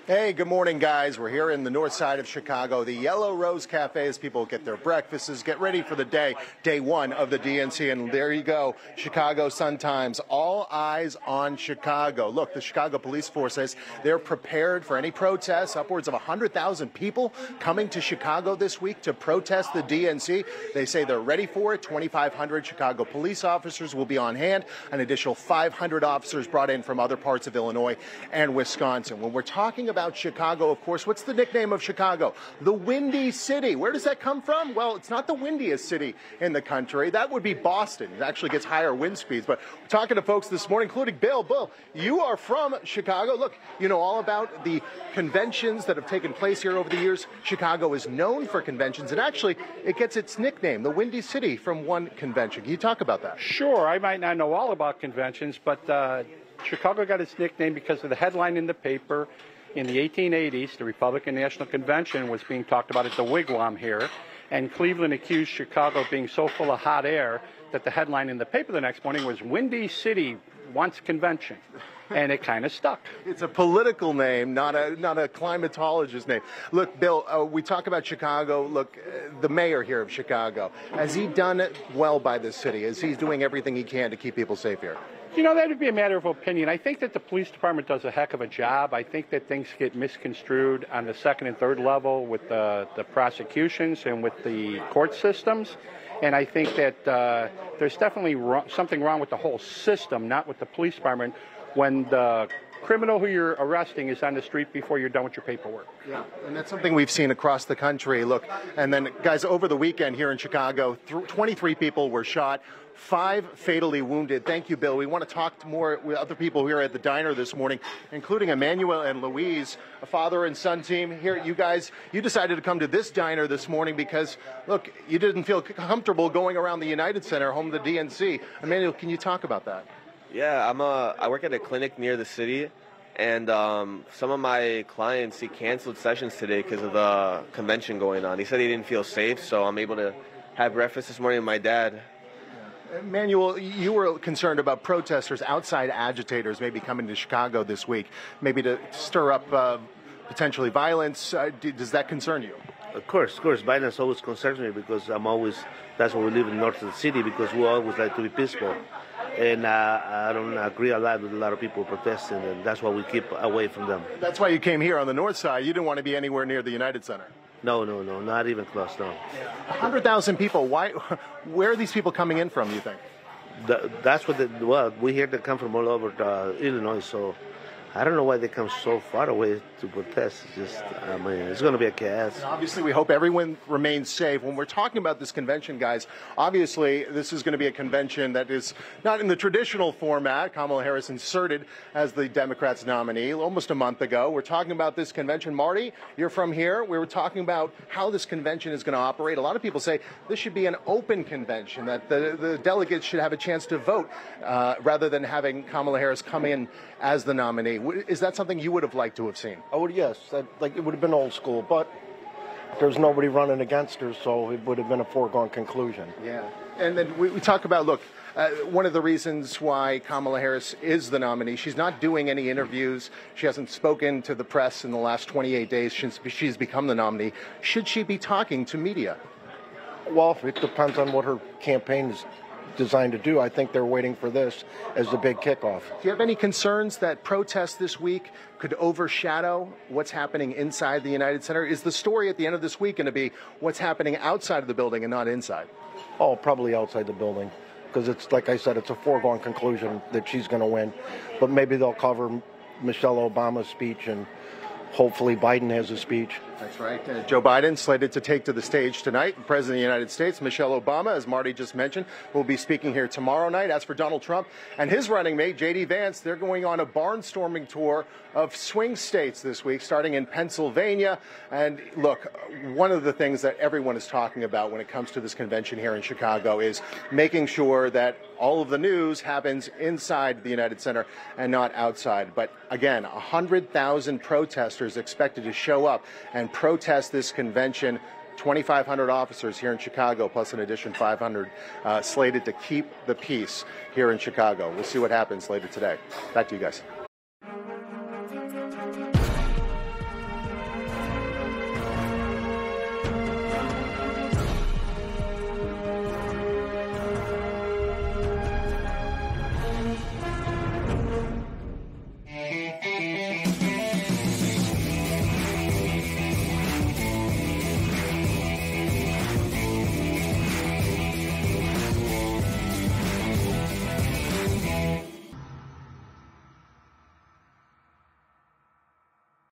Hey, good morning, guys. We're here in the north side of Chicago, the Yellow Rose Cafe, as people get their breakfasts, get ready for the day one of the DNC. And there you go, Chicago Sun-Times, all eyes on Chicago. Look, the Chicago Police Force says they're prepared for any protests. Upwards of 100,000 people coming to Chicago this week to protest the DNC. They say they're ready for it. 2,500 Chicago police officers will be on hand. An additional 500 officers brought in from other parts of Illinois and Wisconsin. When we're talking about Chicago, of course, what's the nickname of Chicago? The Windy City. Where does that come from? Well, it's not the windiest city in the country. That would be Boston. It actually gets higher wind speeds. But we're talking to folks this morning, including Bill. Bill, you are from Chicago. Look, you know all about the conventions that have taken place here over the years. Chicago is known for conventions, and actually it gets its nickname, the Windy City, from one convention. Can you talk about that? Sure. I might not know all about conventions, but Chicago got its nickname because of the headline in the paper. In the 1880s, the Republican National Convention was being talked about at the Wigwam here, and Cleveland accused Chicago of being so full of hot air that the headline in the paper the next morning was Windy City Wants Convention, and it kind of stuck. It's a political name, not a climatologist name. Look, Bill, we talk about Chicago. Look, the mayor here of Chicago, has he done it well by this city? Is he doing everything he can to keep people safe here? You know, that would be a matter of opinion. I think that the police department does a heck of a job. I think that things get misconstrued on the second and third level with the prosecutions and with the court systems. And I think that there's definitely something wrong with the whole system, not with the police department, when the criminal who you're arresting is on the street before you're done with your paperwork. Yeah, and that's something we've seen across the country. Look, and then, guys, over the weekend here in Chicago, 23 people were shot, 5 fatally wounded. Thank you, Bill. We want to talk more with other people here at the diner this morning, including Emmanuel and Louise, a father and son team. Here, you guys, you decided to come to this diner this morning because, look, you didn't feel comfortable going around the United Center, home to the DNC. Emmanuel, can you talk about that? Yeah, I work at a clinic near the city, and some of my clients, he canceled sessions today because of the convention going on. He said he didn't feel safe, so I'm able to have breakfast this morning with my dad. Emmanuel, you were concerned about protesters, outside agitators, maybe coming to Chicago this week, maybe to stir up potentially violence. Does that concern you? Of course. Violence always concerns me because that's why we live in north of the city, because we always like to be peaceful. And I don't agree a lot with a lot of people protesting, and that's why we keep away from them. That's why you came here on the north side. You didn't want to be anywhere near the United Center. No, not even close, no. 100,000 people. Where are these people coming in from, you think? That's what we hear they come from all over Illinois, so I don't know why they come so far away to protest. It's just, I mean, it's going to be a chaos. And obviously, we hope everyone remains safe. When we're talking about this convention, guys, obviously, this is going to be a convention that is not in the traditional format. Kamala Harris inserted as the Democrats' nominee almost a month ago. We're talking about this convention. Marty, you're from here. We were talking about how this convention is going to operate. A lot of people say this should be an open convention, that the delegates should have a chance to vote rather than having Kamala Harris come in as the nominee. Is that something you would have liked to have seen? Yes. It would have been old school, but there's nobody running against her, so it would have been a foregone conclusion. Yeah. And then we talk about, look, one of the reasons why Kamala Harris is the nominee, she's not doing any interviews. She hasn't spoken to the press in the last 28 days since she's become the nominee. Should she be talking to media? Well, it depends on what her campaign is designed to do. I think they're waiting for this as the big kickoff. Do you have any concerns that protests this week could overshadow what's happening inside the United Center? Is the story at the end of this week going to be what's happening outside of the building and not inside? Oh, probably outside the building, because it's, like I said, it's a foregone conclusion that she's going to win. But maybe they'll cover Michelle Obama's speech, and hopefully Biden has a speech. That's right. Joe Biden slated to take to the stage tonight. The President of the United States, Michelle Obama, as Marty just mentioned, will be speaking here tomorrow night. As for Donald Trump and his running mate, J.D. Vance, they're going on a barnstorming tour of swing states this week, starting in Pennsylvania. And look, one of the things that everyone is talking about when it comes to this convention here in Chicago is making sure that all of the news happens inside the United Center and not outside. But again, 100,000 protesters expected to show up and protest this convention. 2,500 officers here in Chicago, plus an additional 500 slated to keep the peace here in Chicago. We'll see what happens later today. Back to you guys.